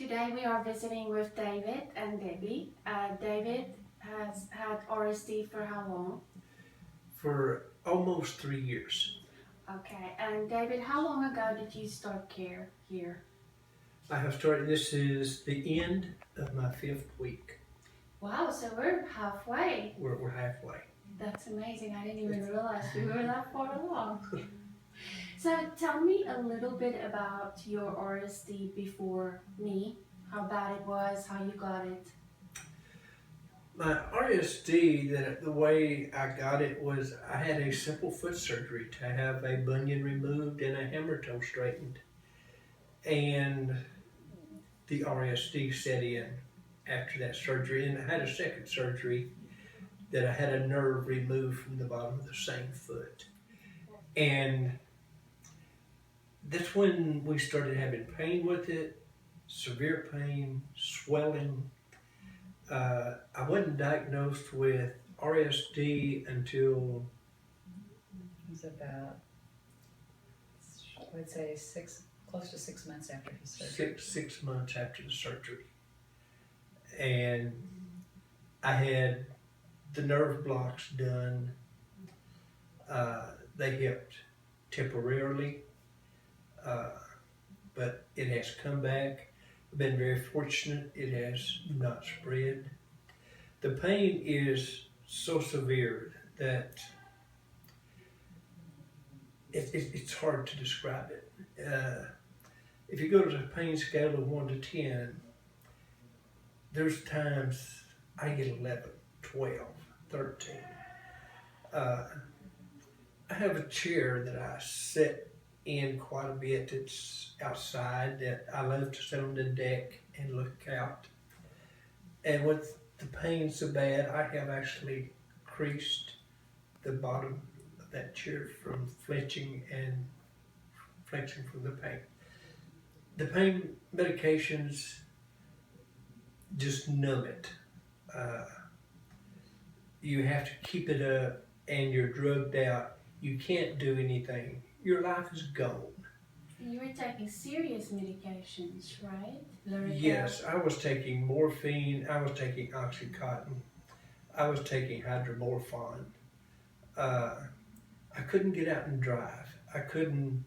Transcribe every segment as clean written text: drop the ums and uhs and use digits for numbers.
Today we are visiting with David and Debbie. David has had RSD for how long? For almost 3 years. Okay, and David, how long ago did you start care here? I have started, this is the end of my 5th week. Wow, so we're halfway. We're halfway. That's amazing. I didn't even realize we were that far along. So tell me a little bit about your RSD before me, how bad it was, how you got it. My RSD, the way I got it was I had a simple foot surgery to have a bunion removed and a hammer toe straightened. And the RSD set in after that surgery. And I had a second surgery that I had a nerve removed from the bottom of the same foot. And that's when we started having pain with it, severe pain, swelling. I wasn't diagnosed with RSD until It was about, I would say close to 6 months after his surgery. six months after the surgery. And I had the nerve blocks done. They helped temporarily, but it has come back. I've been very fortunate. It has not spread. The pain is so severe that it's hard to describe it. If you go to the pain scale of 1 to 10, there's times I get 11, 12, 13. I have a chair that I sit in quite a bit. It's outside that I love to sit on the deck and look out. And with the pain so bad, I have actually creased the bottom of that chair from flinching and flexing from the pain. The pain medications just numb it. You have to keep it up and you're drugged out. You can't do anything. Your life is gone. You were taking serious medications, right? Lyrica. Yes, I was taking morphine, I was taking Oxycontin, I was taking hydromorphone. I couldn't get out and drive. I couldn't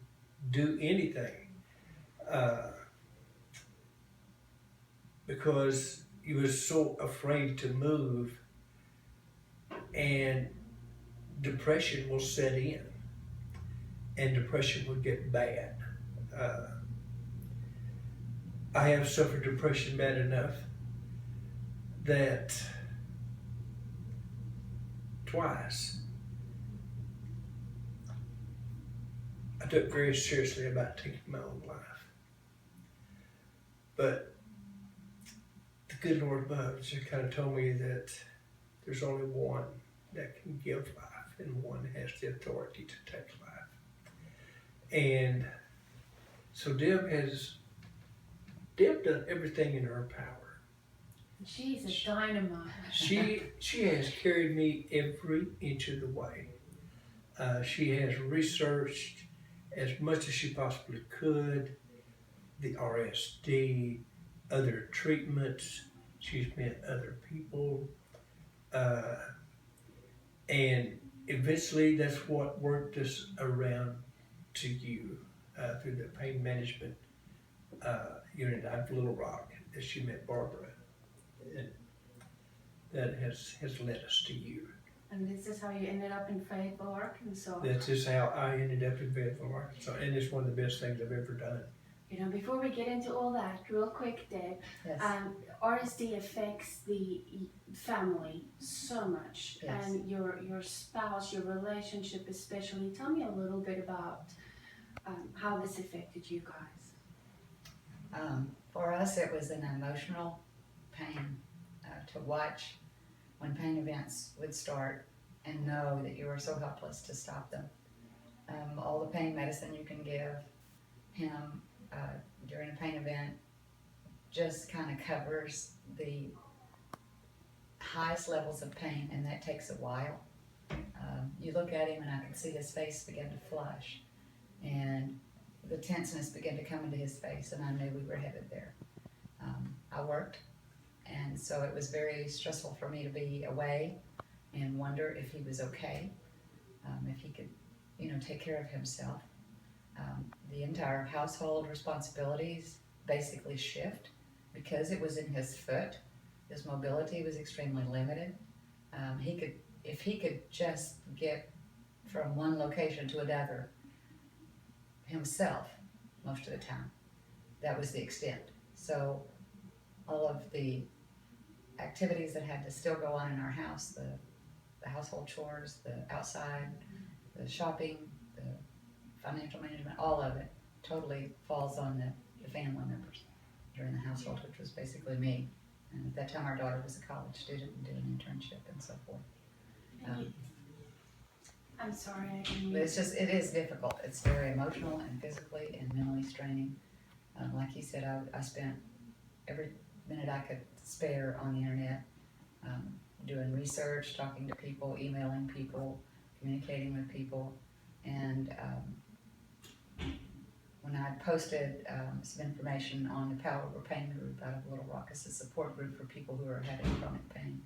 do anything because you were so afraid to move, and depression will set in, and depression will get bad. I have suffered depression bad enough that twice I took very seriously about taking my own life. But the good Lord above just kind of told me that there's only one that can give life and one has the authority to take life. And so Deb done everything in her power. She's a dynamite. She has carried me every inch of the way. She has researched as much as she possibly could, the RSD, other treatments. She's met other people. And eventually that's what worked us around to you through the pain management unit out of Little Rock, that she met Barbara. And that has led us to you. And this is how you ended up in Fayetteville, Arkansas. That's just how I ended up in Fayetteville, Arkansas, and it's one of the best things I've ever done. You know, before we get into all that, real quick, Deb, Yes. RSD affects the family so much, Yes. and your spouse, your relationship especially. Tell me a little bit about how this affected you guys. For us, it was an emotional pain to watch when pain events would start and know that you were so helpless to stop them. All the pain medicine you can give him during a pain event just kind of covers the highest levels of pain, and that takes a while. You look at him and I could see his face begin to flush, and the tenseness began to come into his face, and I knew we were headed there. I worked, and so it was very stressful for me to be away and wonder if he was okay, if he could, take care of himself. The entire household responsibilities basically shift because it was in his foot. His mobility was extremely limited. If he could just get from one location to another himself most of the time, that was the extent. So all of the activities that had to still go on in our house, the household chores, the outside, the shopping, the financial management, all of it totally falls on the family members during the household, which was basically me. And at that time, our daughter was a college student and did an internship and so forth. I'm sorry, I didn't But mean it is difficult. It's very emotional and physically and mentally straining. Like he said, I spent every minute I could spare on the internet, doing research, talking to people, emailing people, communicating with people. And when I posted some information on the Power Over Pain group out of Little Rock, it's a support group for people who are having chronic pain.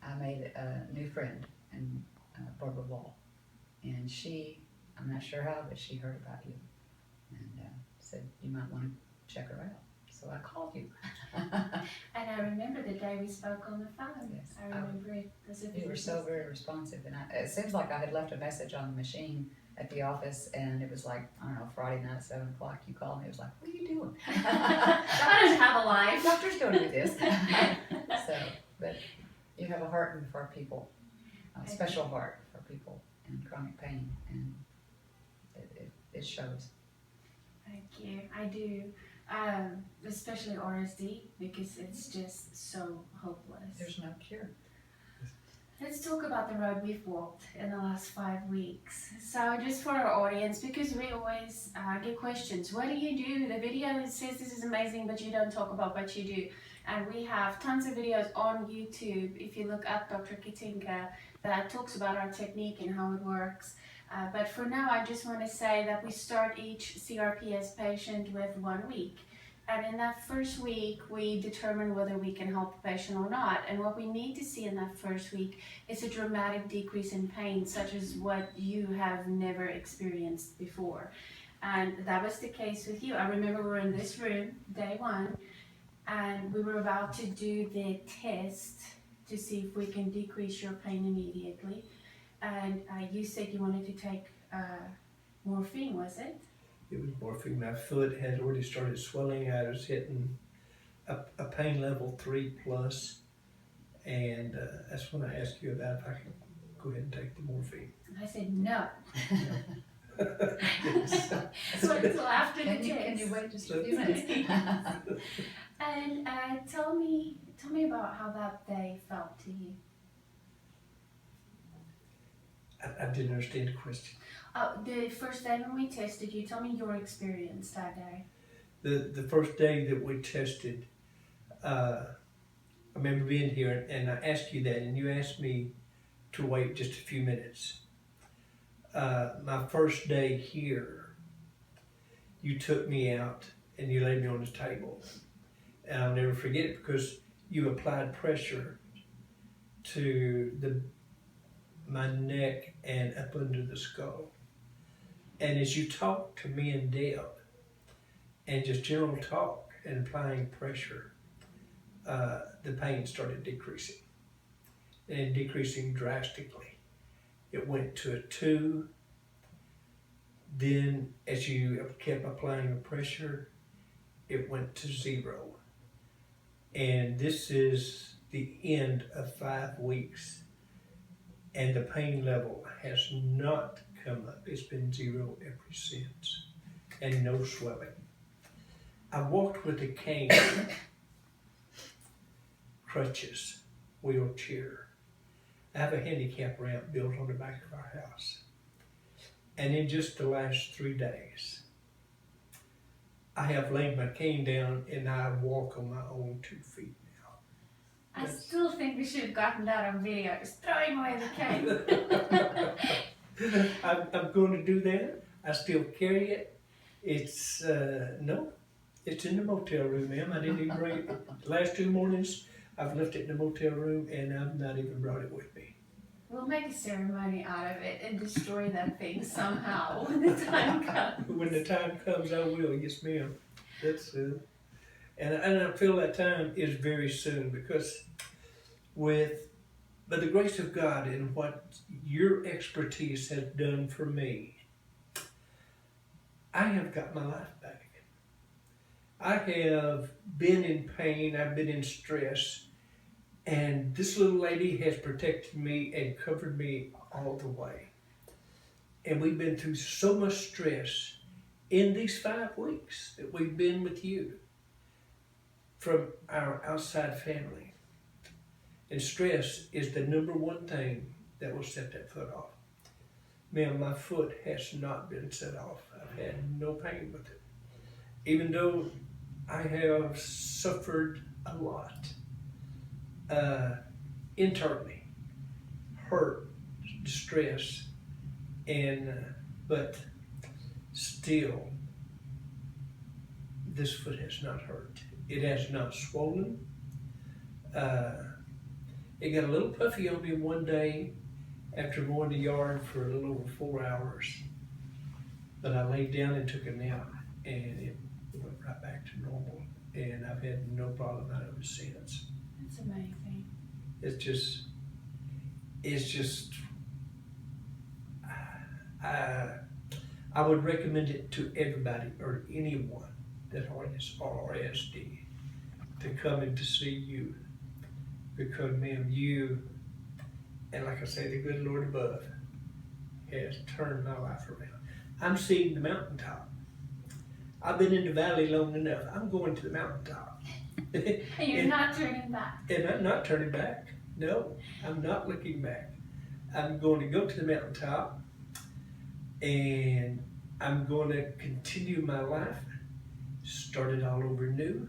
I made a new friend, and Barbara Wall, and I'm not sure how, but she heard about you and said you might want to check her out. So I called you. And I remember the day we spoke on the phone. Yes. I remember it as if You were so very responsive, and it seems like I had left a message on the machine at the office, and it was like, I don't know, Friday night at 7 o'clock. You called me. It was like, what are you doing? I don't have a life. Doctors don't do this. But you have a heart for people, a special heart for people in chronic pain, and it shows. Thank you. I do. Especially RSD, because it's just so hopeless. There's no cure. Let's talk about the road we've walked in the last 5 weeks. So just for our audience, because we always get questions, what do you do? The video says this is amazing, but you don't talk about what you do. And we have tons of videos on YouTube, if you look up Dr. Katinka, that talks about our technique and how it works. But for now, I just want to say that we start each CRPS patient with 1 week. And in that first week, we determine whether we can help the patient or not. And what we need to see in that first week is a dramatic decrease in pain, such as what you have never experienced before. And that was the case with you. I remember we were in this room, day 1, and we were about to do the test to see if we can decrease your pain immediately. And you said you wanted to take morphine, was it? It was morphine. My foot had already started swelling. I was hitting a pain level 3+, and that's when I asked you about if I could go ahead and take the morphine. I said no. Yes. So until after the Can test. you wait just a few minutes? And tell me about how that day felt to you. I didn't understand the question. The first day when we tested you, tell me your experience that day. The first day that we tested, I remember being here and I asked you that, and you asked me to wait just a few minutes. My first day here, you took me out and you laid me on the table. And I'll never forget it because you applied pressure to my neck and up under the skull. And as you talked to me and Deb, and just general talk and applying pressure, the pain started decreasing. And decreasing drastically. It went to a 2. Then as you kept applying the pressure, it went to 0. And this is the end of 5 weeks. And the pain level has not come up. It's been 0 ever since. And no swelling. I walked with a cane, crutches, wheelchair. I have a handicap ramp built on the back of our house. And in just the last 3 days, I have laid my cane down and I walk on my own 2 feet now. I still think we should have gotten that on video. Just throwing away the cane. I'm going to do that. I still carry it. It's, no, It's in the motel room, ma'am. I didn't even bring it. The last 2 mornings, I've left it in the motel room and I've not even brought it with me. We'll make a ceremony out of it and destroy that thing somehow when the time comes. When the time comes, I will. Yes, ma'am. That's and I feel that time is very soon because by the grace of God and what your expertise has done for me, I have got my life back. I have been in pain, I've been in stress, and this little lady has protected me and covered me all the way. And we've been through so much stress in these 5 weeks that we've been with you from our outside family. And stress is the number one thing that will set that foot off. Ma'am, my foot has not been set off. I've had no pain with it. Even though I have suffered a lot internally, hurt, distress, and but still, this foot has not hurt. It has not swollen. It got a little puffy on me one day after mowing the yard for a little over 4 hours. But I laid down and took a nap, and it went right back to normal. And I've had no problem out of it since. That's amazing. It's just, I would recommend it to everybody or anyone that has RSD to come in to see you. Because, ma'am, you, and like I say, the good Lord above has turned my life around. I'm seeing the mountaintop. I've been in the valley long enough. I'm going to the mountaintop. And you're not turning back. And I'm not turning back. No, I'm not looking back. I'm going to go to the mountaintop and I'm going to continue my life, start it all over new.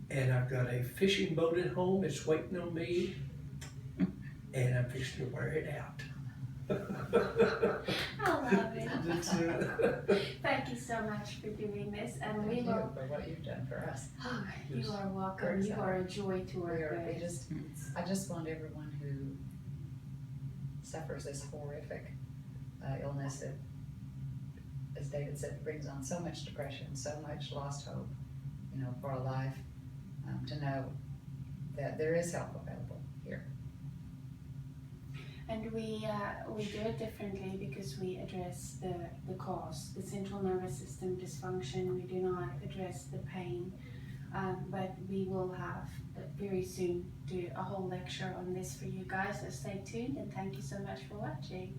And I've got a fishing boat at home that's waiting on me, and I'm fixing to wear it out. I love it. That's it. Thank you so much for doing this, and we Thank you will. for what you've done for us. Oh, you Yes. are welcome. You are a joy to We work are, with. I just want everyone who suffers this horrific illness that, as David said, brings on so much depression, so much lost hope, for a life, to know that there is help available here. And we do it differently because we address the cause, the central nervous system dysfunction. We do not address the pain, but we will have very soon do a whole lecture on this for you guys. So stay tuned and thank you so much for watching.